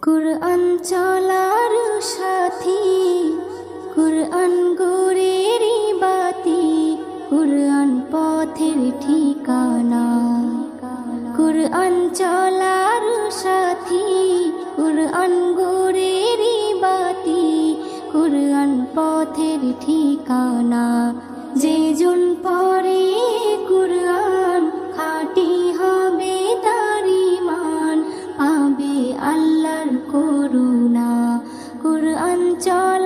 কুরআন চলার সাথী, কুরআন গোরের বাতি, কুরআন পথের ঠিকানা। কুরআন চলার সাথী, কুরআন গোরের বাতি, কুরআন পথের ঠিকানা। যে জন পড়ে কুরআন খাঁটি হবে তার ঈমান, পাবে আল্লাহর করুণা। কুরআন চলার